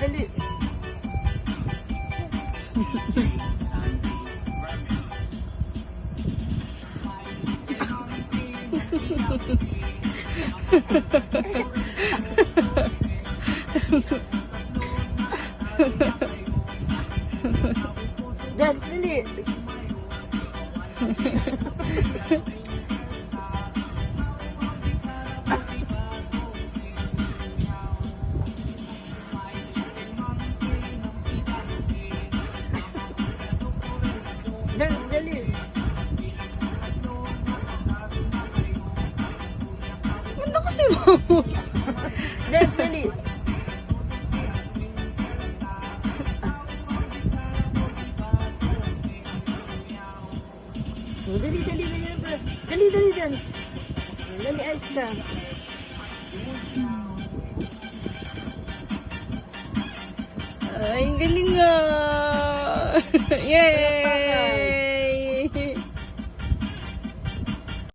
Dali. Dance, dali. Dance, dali. Ganda kasi mo. Dance, dali. Oh, dali, dali, dali, dali. Dali, dali, dance. Dali, ayos ka. Ay, ang galing nga. Yay!